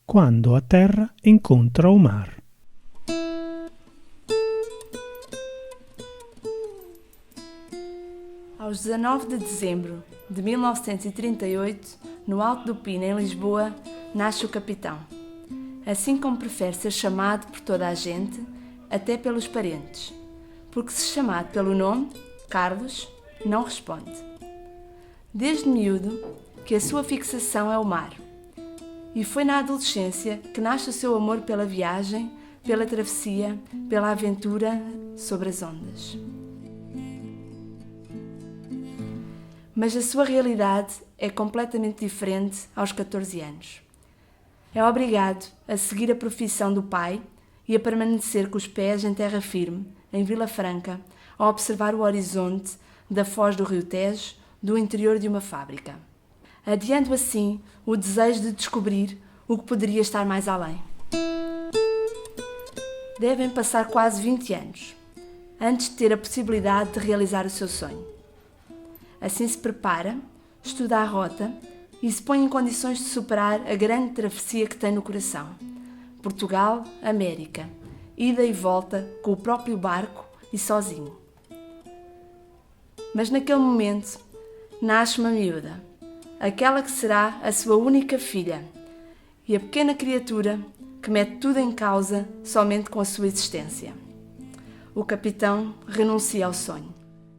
quando a terra encontra o mar. Aos 19 de dezembro de 1938, no Alto do Pino, em Lisboa, nasce o capitão. Assim como prefere ser chamado por toda a gente, até pelos parentes, porque se chamado pelo nome, Carlos, não responde. Desde miúdo, que a sua fixação é o mar. E foi na adolescência que nasce o seu amor pela viagem, pela travessia, pela aventura sobre as ondas. Mas a sua realidade é completamente diferente aos 14 anos. É obrigado a seguir a profissão do pai e a permanecer com os pés em terra firme, em Vila Franca, a observar o horizonte da foz do Rio Tejo, do interior de uma fábrica, adiando assim o desejo de descobrir o que poderia estar mais além. Devem passar quase 20 anos, antes de ter a possibilidade de realizar o seu sonho. Assim se prepara, estuda a rota e se põe em condições de superar a grande travessia que tem no coração. Portugal, América, ida e volta com o próprio barco e sozinho. Mas naquele momento nasce uma miúda, aquela que será a sua única filha, e a pequena criatura que mete tudo em causa somente com a sua existência. O capitão renuncia ao sonho.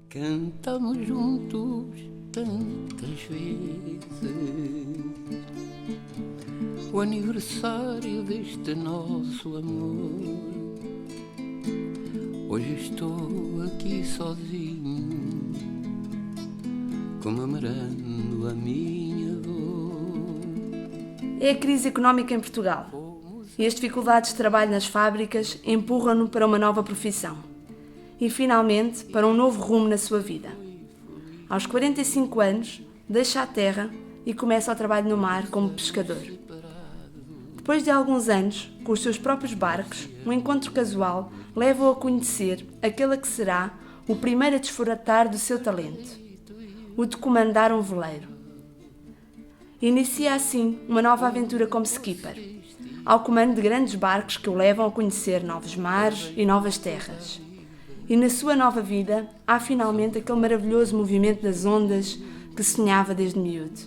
Cantamos juntos tantas vezes o aniversário deste nosso amor. Hoje estou aqui sozinho, comemorando a minha dor. É a crise económica em Portugal e as dificuldades de trabalho nas fábricas empurram-no para uma nova profissão e, finalmente, para um novo rumo na sua vida. Aos 45 anos, deixa a terra e começa o trabalho no mar como pescador. Depois de alguns anos, com os seus próprios barcos, um encontro casual leva-o a conhecer aquele que será o primeiro a desfrutar do seu talento, o de comandar um veleiro. Inicia assim uma nova aventura como skipper, ao comando de grandes barcos que o levam a conhecer novos mares e novas terras. E na sua nova vida há finalmente aquele maravilhoso movimento das ondas que sonhava desde miúdo.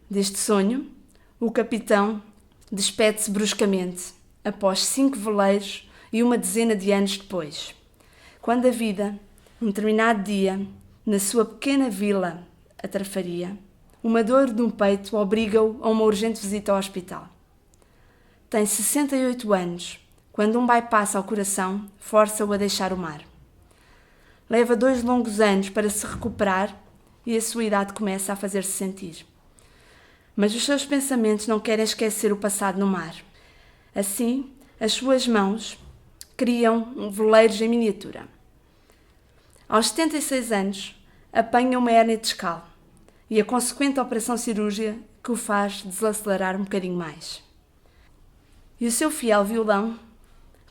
Deste sonho, o capitão despede-se bruscamente, após 5 veleiros e uma dezena de anos depois, quando a vida, um determinado dia, na sua pequena vila, a Trafaria, uma dor de um peito obriga-o a uma urgente visita ao hospital. Tem 68 anos, quando um bypass ao coração força-o a deixar o mar. Leva 2 longos anos para se recuperar e a sua idade começa a fazer-se sentir. Mas os seus pensamentos não querem esquecer o passado no mar. Assim, as suas mãos criam veleiros em miniatura. Aos 76 anos, apanha uma hérnia discal e a consequente operação cirúrgica que o faz desacelerar um bocadinho mais. E o seu fiel violão,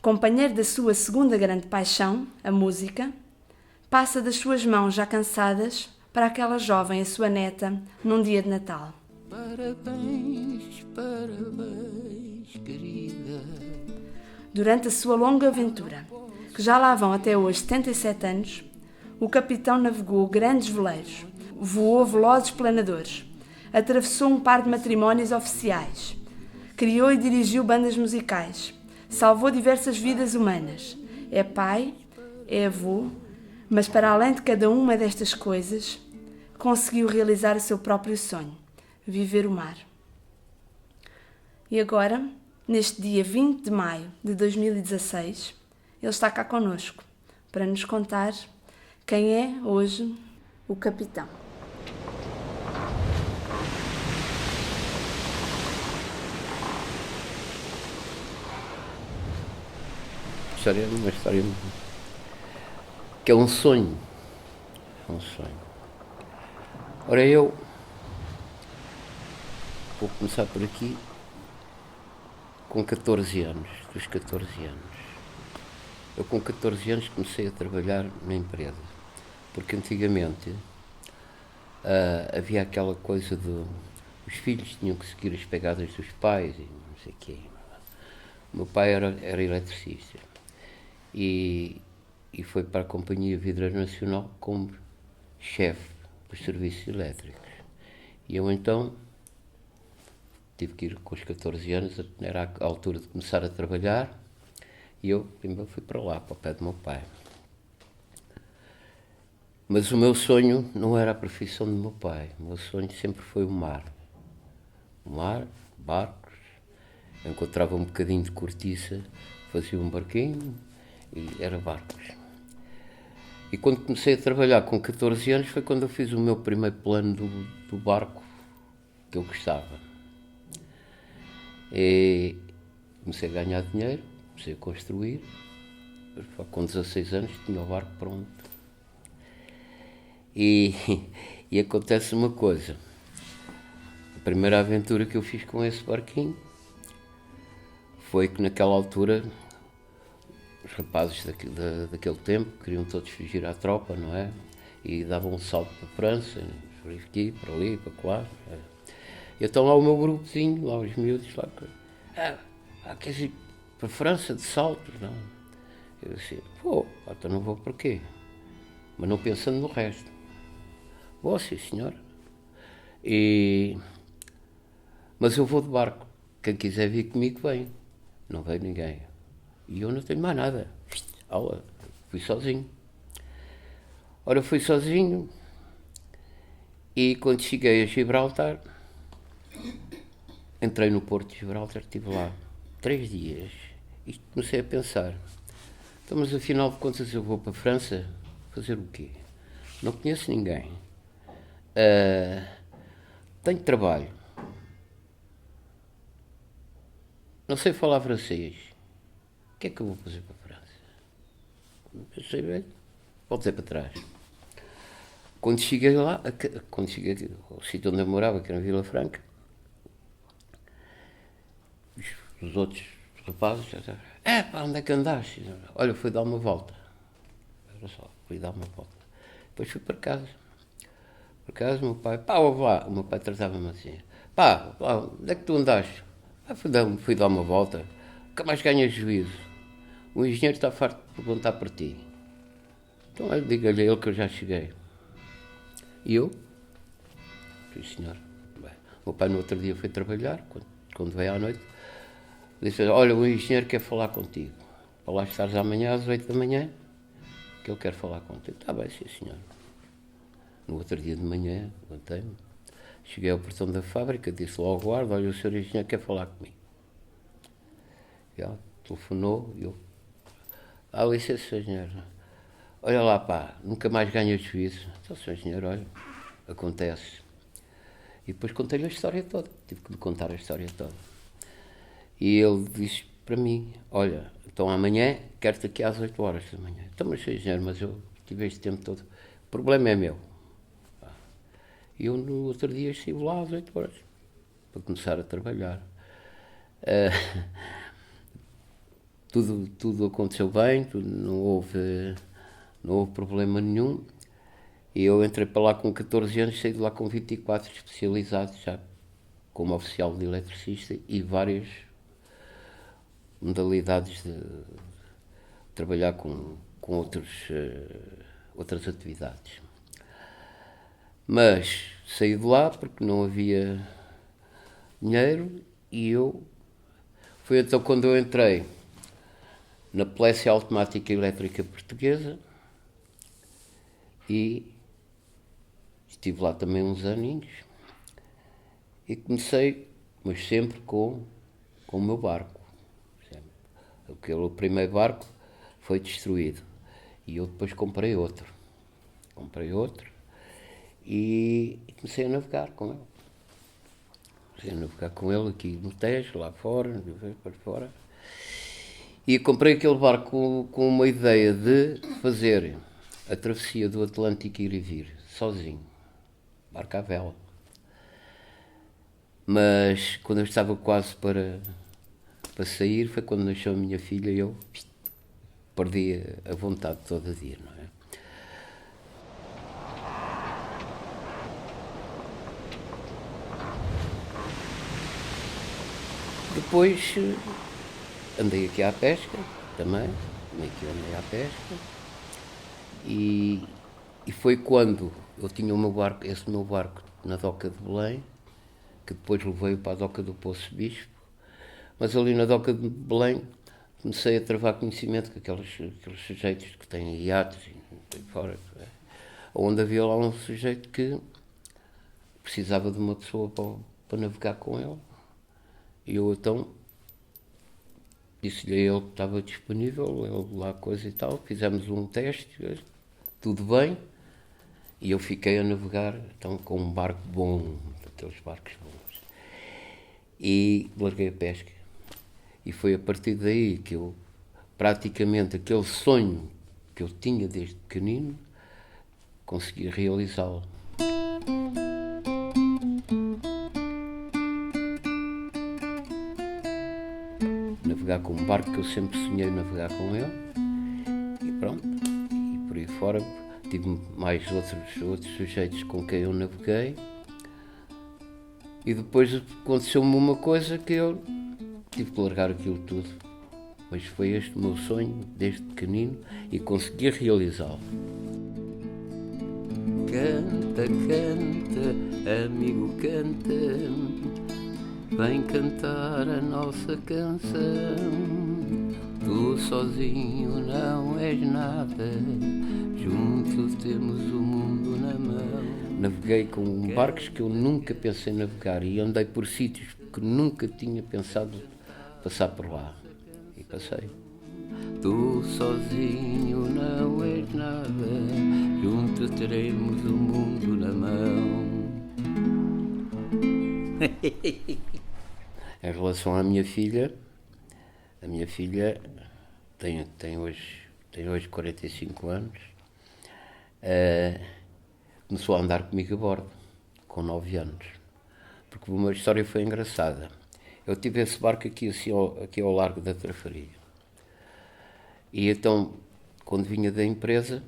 companheiro da sua segunda grande paixão, a música, passa das suas mãos já cansadas para aquela jovem, a sua neta, num dia de Natal. Parabéns, parabéns, querida. Durante a sua longa aventura, que já lá vão até hoje 77 anos, o capitão navegou grandes veleiros, voou velozes planadores, atravessou um par de matrimónios oficiais, criou e dirigiu bandas musicais, salvou diversas vidas humanas. É pai, é avô, mas para além de cada uma destas coisas, conseguiu realizar o seu próprio sonho, viver o mar. E agora, neste dia 20 de maio de 2016, ele está cá connosco para nos contar quem é hoje o capitão. É uma história que é um sonho. É um sonho. Ora, eu vou começar por aqui com 14 anos, dos 14 anos. Eu com 14 anos comecei a trabalhar na empresa, porque antigamente havia aquela coisa os filhos tinham que seguir as pegadas dos pais e não sei o quê. O meu pai era eletricista e foi para a Companhia Vidro Nacional como chefe dos serviços elétricos. E eu então tive que ir com os 14 anos, era a altura de começar a trabalhar, e eu primeiro fui para lá, para o pé do meu pai. Mas o meu sonho não era a profissão do meu pai, o meu sonho sempre foi o mar. O mar, barcos, encontrava um bocadinho de cortiça, fazia um barquinho e era barcos. E quando comecei a trabalhar com 14 anos foi quando eu fiz o meu primeiro plano do barco que eu gostava. E comecei a ganhar dinheiro, comecei a construir. Com 16 anos tinha o barco pronto. E acontece uma coisa. A primeira aventura que eu fiz com esse barquinho foi que naquela altura os rapazes daquele tempo queriam todos fugir à tropa, não é? E davam um salto para a França, por aqui, para ali, para lá. E então lá o meu grupozinho, lá os miúdos, lá, quer dizer, para a França de saltos, não? Eu disse, vou, então não vou para quê? Mas não pensando no resto. Vou, sim senhora. Mas eu vou de barco. Quem quiser vir comigo, vem. Não veio ninguém. E eu não tenho mais nada. Aula, fui sozinho. Ora, fui sozinho. E quando cheguei a Gibraltar, entrei no Porto de Gibraltar, estive lá 3 dias. E comecei a pensar, então, mas afinal de contas eu vou para a França fazer o quê? Não conheço ninguém. Tenho trabalho. Não sei falar francês. O que é que eu vou fazer para a França? Pensei bem, voltei para trás. Quando cheguei lá, ao sítio onde eu morava, que era na Vila Franca, os outros rapazes já disseram, pá, onde é que andaste? Olha, fui dar uma volta. Era só, fui dar uma volta. Depois fui para casa. Por casa, o meu pai, pá, ouve lá. O meu pai tratava-me assim, pá, onde é que tu andaste? Fui dar uma volta. Nunca mais ganhas juízo. O engenheiro está farto de perguntar por ti. Então, diga-lhe a ele que eu já cheguei. E eu? Sim, senhor. Bem, o meu pai no outro dia foi trabalhar, quando veio à noite, disse, olha, o engenheiro quer falar contigo. Para lá estares amanhã às 8 da manhã, que ele quer falar contigo. Está bem, sim, senhor. No outro dia de manhã, levantei-me, cheguei ao portão da fábrica, disse lá ao guarda, olha, o senhor engenheiro quer falar comigo. E ele telefonou e eu, licença, senhor engenheiro. Olha lá, pá, nunca mais ganho juízo. Então, senhor engenheiro, olha, acontece. E depois contei-lhe a história toda, tive que lhe contar a história toda. E ele disse para mim, olha, então amanhã quero-te aqui às 8 horas da manhã. Então, mas senhor engenheiro, mas eu tive este tempo todo, o problema é meu. E eu no outro dia estive lá às 8 horas, para começar a trabalhar. Tudo aconteceu bem, não houve problema nenhum. E eu entrei para lá com 14 anos, saí de lá com 24, especializados já como oficial de eletricista e várias modalidades de trabalhar com outras atividades. Mas saí de lá porque não havia dinheiro e foi então quando eu entrei na Polícia Automática Elétrica Portuguesa e estive lá também uns aninhos e comecei, mas sempre com o meu barco. O primeiro barco foi destruído e eu depois comprei outro. E comecei a navegar com ele. Aqui no Tejo, lá fora, para fora. E comprei aquele barco com uma ideia de fazer a travessia do Atlântico e ir e vir, sozinho. Barco à vela. Mas quando eu estava quase para sair, foi quando nasceu a minha filha e eu perdi a vontade todo dia, não é? Depois andei aqui à pesca também, andei à pesca, e foi quando eu tinha o meu barco, esse meu barco na doca de Belém, que depois levei para a doca do Poço Bispo, mas ali na doca de Belém comecei a travar conhecimento com aqueles sujeitos que têm iates e fora, onde havia lá um sujeito que precisava de uma pessoa para navegar com ele, e eu então disse-lhe a ele que estava disponível, ele lá coisa e tal, fizemos um teste, tudo bem, e eu fiquei a navegar então com um barco bom, daqueles barcos bons, e larguei a pesca. E foi a partir daí que eu, praticamente, aquele sonho que eu tinha desde pequenino, consegui realizá-lo. Navegar com um barco que eu sempre sonhei navegar com ele, e pronto, e por aí fora tive mais outros sujeitos com quem eu naveguei, e depois aconteceu-me uma coisa que eu tive que largar aquilo tudo, mas foi este o meu sonho desde pequenino e consegui realizá-lo. Canta, canta, amigo, canta, vem cantar a nossa canção. Tu sozinho não és nada, juntos temos o mundo na mão. Naveguei com barcos que eu nunca pensei navegar e andei por sítios que nunca tinha pensado passar por lá. E passei. Tu sozinho não és nada, juntos teremos o mundo na mão. Em relação à minha filha tem hoje 45 anos, começou a andar comigo a bordo, com 9 anos, porque uma história foi engraçada. Eu tive esse barco aqui, assim, aqui ao largo da Trafariga, e então, quando vinha da empresa,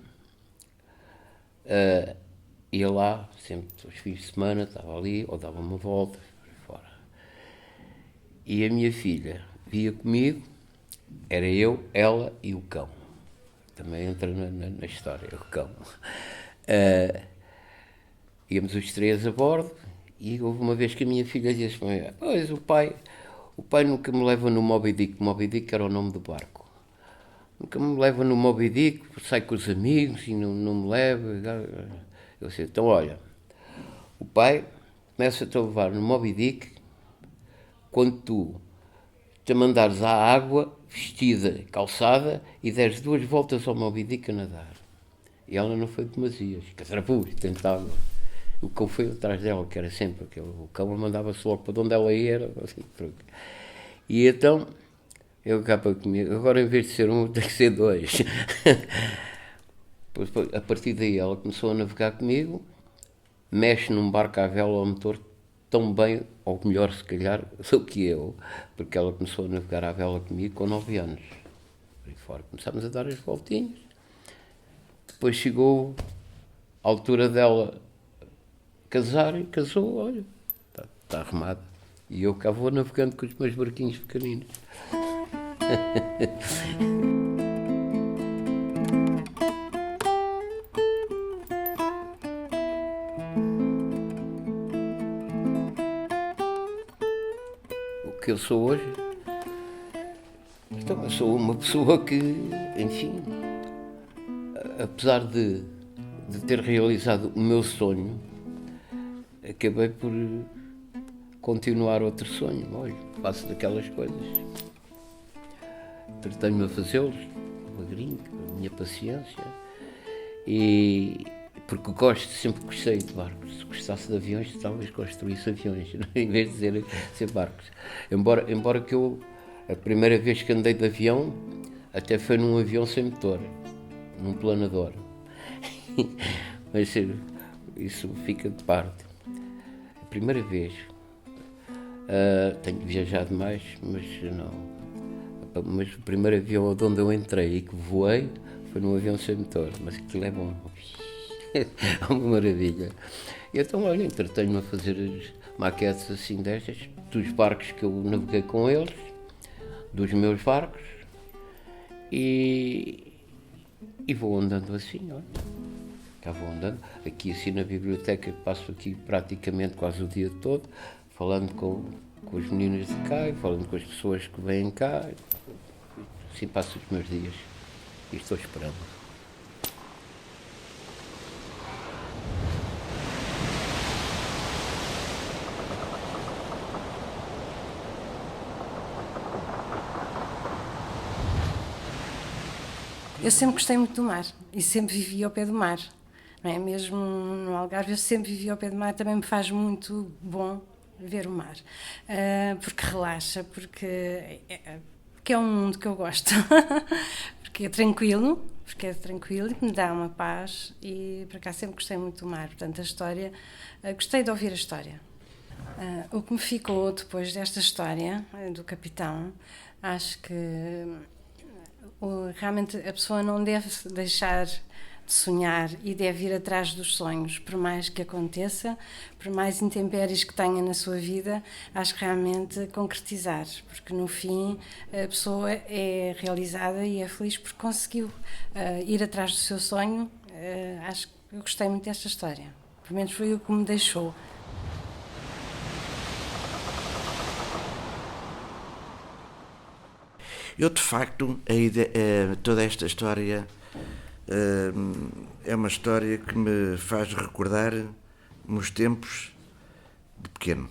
ia lá, sempre aos fins de semana, estava ali, ou dava uma volta, fora. E a minha filha via comigo, era eu, ela e o cão. Também entra na história, o cão. Íamos os três a bordo, e houve uma vez que a minha filha disse: pois o pai nunca me leva no Moby Dick. Moby Dick era o nome do barco. Nunca me leva no Moby Dick, sai com os amigos e não me leva. Eu disse: então olha, o pai começa-te a levar no Moby Dick quando tu te mandares à água, vestida, calçada, e deres 2 voltas ao Moby Dick a nadar. E ela não foi demasiado, catrapuz, tentava. O cão foi atrás dela, que era sempre aquele. O cão mandava-se logo para onde ela ia, assim, e então, eu cá para comigo, agora em vez de ser um, tem que ser 2. A partir daí ela começou a navegar comigo, mexe num barco à vela ao motor tão bem, ou melhor se calhar, do que eu, porque ela começou a navegar à vela comigo com 9 anos. Por aí fora começámos a dar as voltinhas, depois chegou a altura dela casar, e casou, olha, está arrumado. E eu cá vou navegando com os meus barquinhos pequeninos. O que eu sou hoje? Então, eu sou uma pessoa que, enfim, apesar de ter realizado o meu sonho, acabei por continuar outro sonho. Olha, faço daquelas coisas, entretenho-me a fazê-los, devagarinho, com a minha paciência, e porque sempre gostei de barcos. Se gostasse de aviões, talvez construísse aviões, em vez de ser barcos. Embora que eu, a primeira vez que andei de avião, até foi num avião sem motor, num planador. Mas isso fica de parte. A primeira vez, tenho viajado mais, mas não. Mas o primeiro avião onde eu entrei e que voei foi num avião sem motor, mas aquilo é bom. É uma maravilha. E então, olha, entretenho-me a fazer as maquetes assim destas, dos barcos que eu naveguei com eles, dos meus barcos, e vou andando assim, olha. Já vou andando. Aqui assim na biblioteca, passo aqui praticamente quase o dia todo, falando com os meninos de cá, falando com as pessoas que vêm cá. Assim passo os meus dias e estou esperando. Eu sempre gostei muito do mar e sempre vivi ao pé do mar, não é? Mesmo no Algarve eu sempre vivi ao pé do mar, também me faz muito bom ver o mar, porque relaxa, porque é um mundo que eu gosto, porque é tranquilo e me dá uma paz, e por acaso sempre gostei muito do mar, portanto a história, gostei de ouvir a história. O que me ficou depois desta história do capitão, acho que realmente a pessoa não deve deixar de sonhar e deve ir atrás dos sonhos, por mais que aconteça, por mais intempéries que tenha na sua vida, acho que realmente concretizar, porque no fim a pessoa é realizada e é feliz porque conseguiu ir atrás do seu sonho. Acho que eu gostei muito desta história, pelo menos foi o que me deixou. Eu, de facto, toda esta história é uma história que me faz recordar meus tempos de pequeno.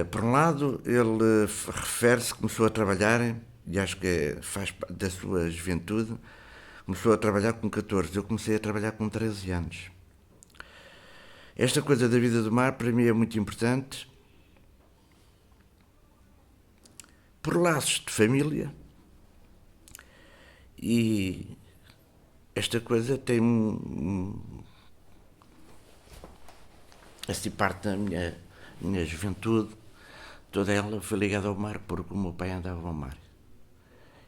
Por um lado, ele refere-se, começou a trabalhar, e acho que faz parte da sua juventude, começou a trabalhar com 14, eu comecei a trabalhar com 13 anos. Esta coisa da vida do mar, para mim, é muito importante, por laços de família, e esta coisa tem assim, parte da minha juventude, toda ela foi ligada ao mar, porque o meu pai andava ao mar.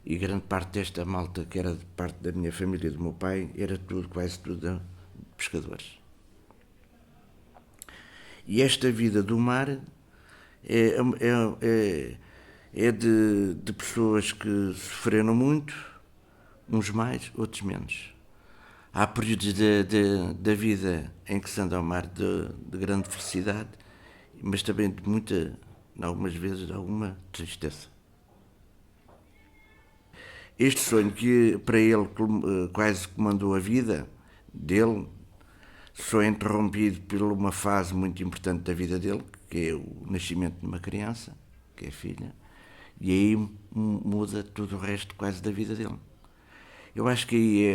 E grande parte desta malta, que era de parte da minha família, do meu pai, era tudo, quase tudo, pescadores. E esta vida do mar é de pessoas que sofreram muito, uns mais, outros menos. Há períodos da vida em que se anda ao mar de grande felicidade, mas também de muita, algumas vezes, alguma tristeza. Este sonho que para ele quase comandou a vida dele, foi interrompido por uma fase muito importante da vida dele, que é o nascimento de uma criança, que é a filha, e aí muda tudo o resto quase da vida dele. Eu acho que aí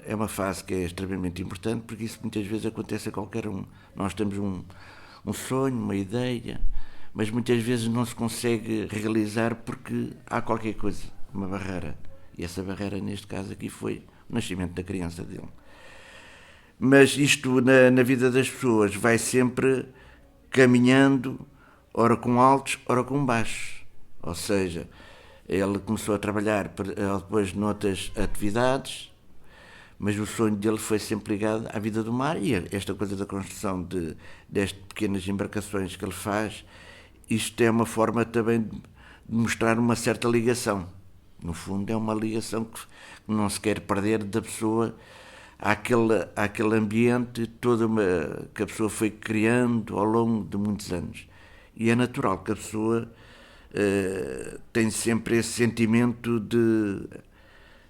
é uma fase que é extremamente importante, porque isso muitas vezes acontece a qualquer um. Nós temos um sonho, uma ideia, mas muitas vezes não se consegue realizar porque há qualquer coisa, uma barreira. E essa barreira, neste caso aqui, foi o nascimento da criança dele. Mas isto na vida das pessoas vai sempre caminhando, ora com altos, ora com baixos. Ou seja, ele começou a trabalhar depois noutras atividades, mas o sonho dele foi sempre ligado à vida do mar, e esta coisa da construção destas pequenas embarcações que ele faz, isto é uma forma também de mostrar uma certa ligação. No fundo é uma ligação que não se quer perder da pessoa àquele ambiente que a pessoa foi criando ao longo de muitos anos. E é natural que a pessoa tem sempre esse sentimento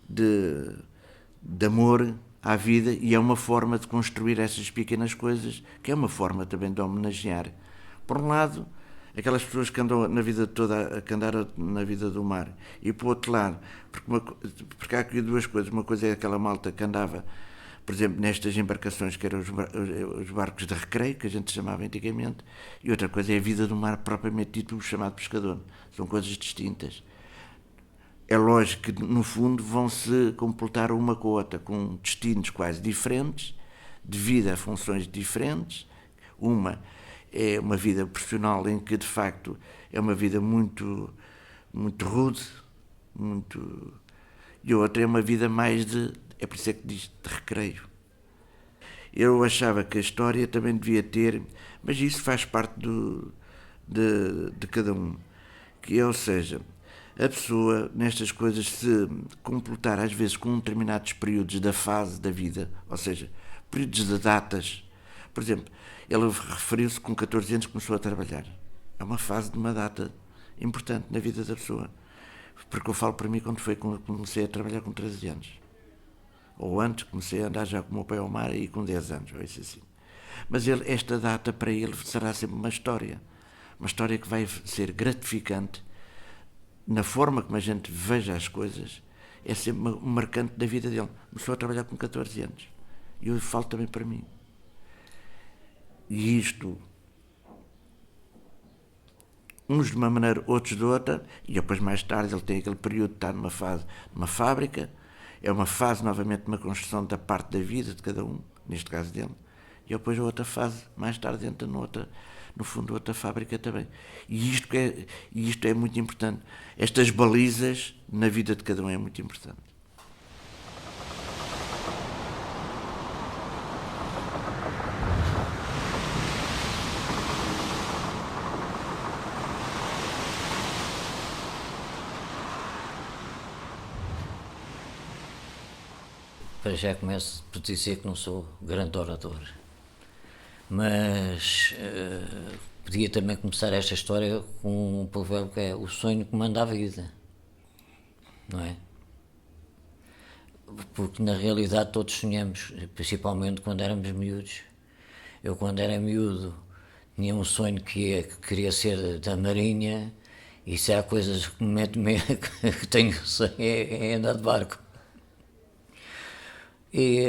de amor à vida, e é uma forma de construir essas pequenas coisas, que é uma forma também de homenagear, por um lado, aquelas pessoas que andam na vida toda, que andaram na vida do mar, e por outro lado, porque há aqui duas coisas. Uma coisa é aquela malta que andava, por exemplo, nestas embarcações que eram os barcos de recreio, que a gente chamava antigamente, e outra coisa é a vida do mar propriamente dito, o chamado pescador. São coisas distintas. É lógico que, no fundo, vão-se completar uma com a outra, com destinos quase diferentes, devido a funções diferentes. Uma é uma vida profissional em que, de facto, é uma vida muito, muito rude, e a outra é uma vida mais é por isso é que diz de recreio. Eu achava que a história também devia ter, mas isso faz parte de cada um. Ou seja, a pessoa, nestas coisas, se completar às vezes com determinados períodos da fase da vida, ou seja, períodos de datas. Por exemplo, ele referiu-se que com 14 anos começou a trabalhar. É uma fase de uma data importante na vida da pessoa. Porque eu falo para mim quando comecei a trabalhar com 13 anos. Ou antes, comecei a andar já com o meu pai ao mar e com 10 anos, ou isso assim. Mas esta data para ele será sempre uma história que vai ser gratificante na forma como a gente veja as coisas, é sempre um marcante da vida dele. Começou a trabalhar com 14 anos. E eu falo também para mim. E isto, uns de uma maneira, outros de outra, e depois mais tarde ele tem aquele período de estar numa fábrica, é uma fase novamente de uma construção da parte da vida de cada um, neste caso dele, e depois a outra fase, mais tarde entra no fundo outra fábrica também. E isto é muito importante. Estas balizas na vida de cada um é muito importante. Para já começo por dizer que não sou grande orador, mas podia também começar esta história com um provérbio que é: o sonho comanda a vida, não é? Porque na realidade todos sonhamos, principalmente quando éramos miúdos. Eu, quando era miúdo, tinha um sonho que queria ser da Marinha, e se há coisas que me metem medo, que tenho sonho, é andar de barco. E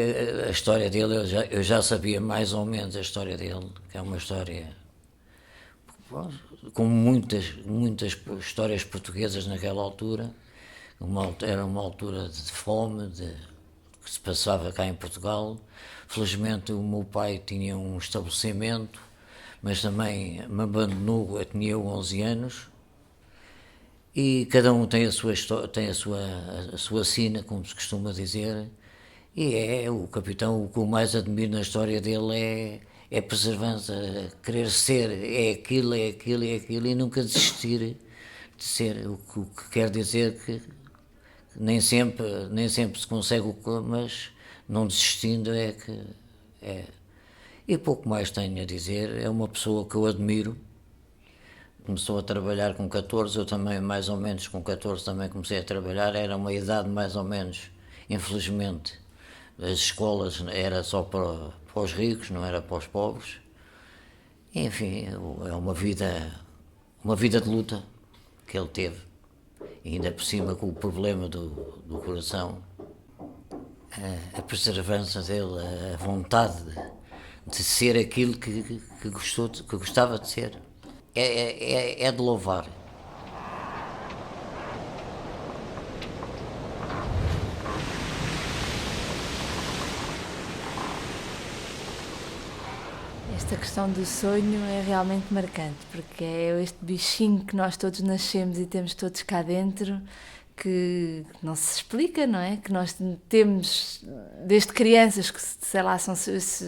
a história dele, eu já sabia mais ou menos a história dele, que é uma história com muitas histórias portuguesas naquela altura. Era uma altura de fome, que se passava cá em Portugal. Felizmente o meu pai tinha um estabelecimento, mas também me abandonou, eu tinha 11 anos. E cada um tem a sua sina, como se costuma dizer. E o capitão, o que eu mais admiro na história dele é a perseverança, querer ser, é aquilo, e nunca desistir de ser, o que quer dizer que nem sempre se consegue mas não desistindo é. E pouco mais tenho a dizer. É uma pessoa que eu admiro. Começou a trabalhar com 14, eu também mais ou menos com 14 também comecei a trabalhar. Uma idade mais ou menos, infelizmente, as escolas era só para os ricos, não era para os pobres. Enfim, é uma vida de luta que ele teve. E ainda por cima com o problema do coração, a perseverança dele, a vontade de ser aquilo que gostava de ser, é de louvar. Esta questão do sonho é realmente marcante, porque é este bichinho que nós todos nascemos e temos todos cá dentro, que não se explica, não é? Que nós temos desde crianças, que sei lá, são as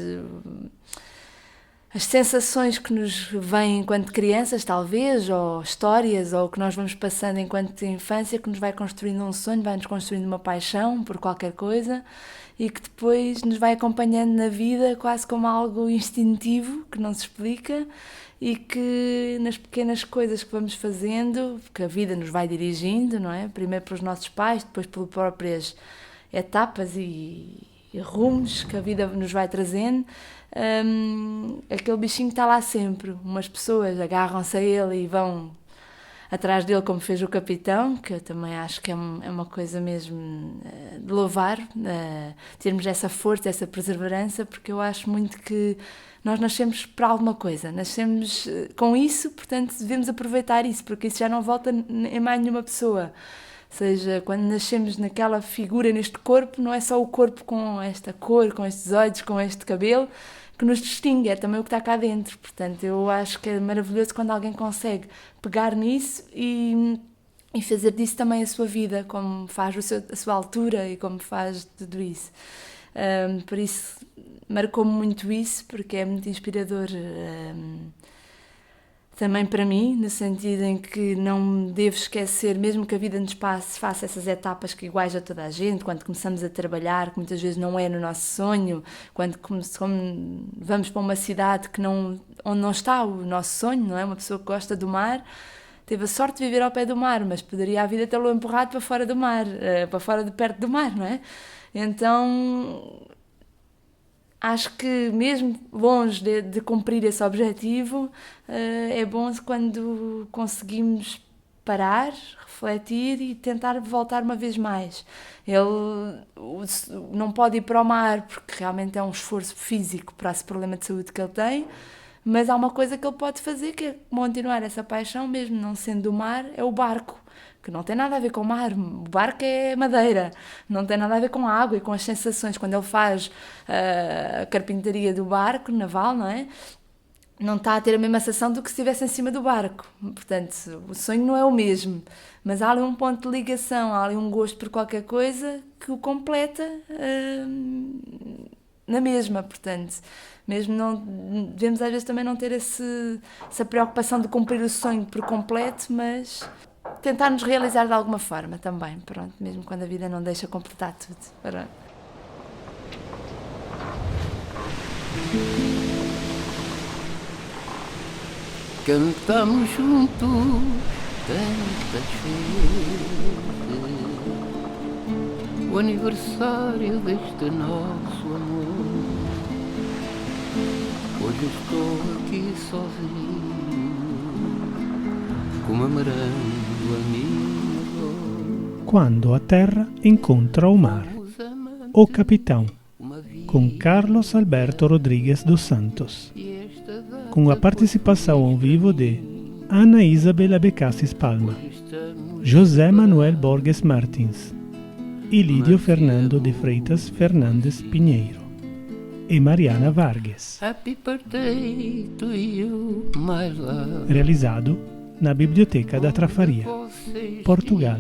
sensações que nos vêm enquanto crianças, talvez, ou histórias, ou que nós vamos passando enquanto infância, que nos vai construindo um sonho, vai-nos construindo uma paixão por qualquer coisa, e que depois nos vai acompanhando na vida quase como algo instintivo, que não se explica, e que nas pequenas coisas que vamos fazendo, que a vida nos vai dirigindo, não é? Primeiro pelos nossos pais, depois pelas próprias etapas e rumos que a vida nos vai trazendo, aquele bichinho está lá sempre. Umas pessoas agarram-se a ele e vão atrás dele, como fez o capitão, que eu também acho que é uma coisa mesmo de louvar, termos essa força, essa perseverança, porque eu acho muito que nós nascemos para alguma coisa, nascemos com isso, portanto devemos aproveitar isso, porque isso já não volta em mais nenhuma pessoa. Ou seja, quando nascemos naquela figura, neste corpo, não é só o corpo com esta cor, com estes olhos, com este cabelo, que nos distingue, é também o que está cá dentro. Portanto, eu acho que é maravilhoso quando alguém consegue pegar nisso e fazer disso também a sua vida, como faz a sua altura e como faz tudo isso. Por isso, marcou-me muito isso, porque é muito inspirador também para mim, no sentido em que não me devo esquecer, mesmo que a vida nos faça essas etapas que iguais a toda a gente, quando começamos a trabalhar, que muitas vezes não é no nosso sonho, quando vamos para uma cidade onde não está o nosso sonho, não é? Uma pessoa que gosta do mar, teve a sorte de viver ao pé do mar, mas poderia a vida tê-lo empurrado para fora do mar, para fora de perto do mar, não é? Então, acho que mesmo longe de cumprir esse objetivo, é bom quando conseguimos parar, refletir e tentar voltar uma vez mais. Ele não pode ir para o mar porque realmente é um esforço físico para esse problema de saúde que ele tem, mas há uma coisa que ele pode fazer, que é continuar essa paixão, mesmo não sendo o mar, é o barco, que não tem nada a ver com o mar. O barco é madeira, não tem nada a ver com a água e com as sensações. Quando ele faz a carpintaria do barco naval, não é? Não está a ter a mesma sensação do que se estivesse em cima do barco. Portanto, o sonho não é o mesmo, mas há ali um ponto de ligação, há ali um gosto por qualquer coisa que o completa na mesma. Portanto, mesmo não devemos às vezes também não ter essa preocupação de cumprir o sonho por completo, mas tentar nos realizar de alguma forma também, pronto, mesmo quando a vida não deixa completar tudo. Pronto. Cantamos juntos tantas vezes o aniversário deste nosso amor. Hoje estou aqui sozinho, comemorando a minha dor. Quando a terra incontra o mar. O Capitão, com Carlos Alberto Rodrigues dos Santos, com a participação ao vivo de Ana Isabel Abecassis Palma, José Manuel Borges Martins, Ilídio Fernando de Freitas Fernandes Pinheiro e Mariana Vargas. Happy birthday to you, my love. Realizado na Biblioteca da Trafaria, Portugal,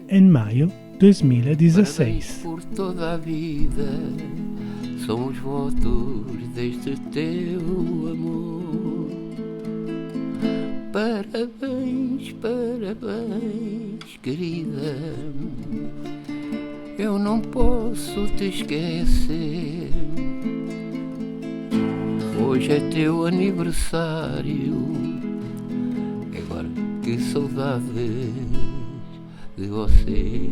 em maio 2016. Por toda a vida são os votos deste teu amor. Parabéns, parabéns, querida. Eu não posso te esquecer. Hoje é teu aniversário. Agora que saudades de você.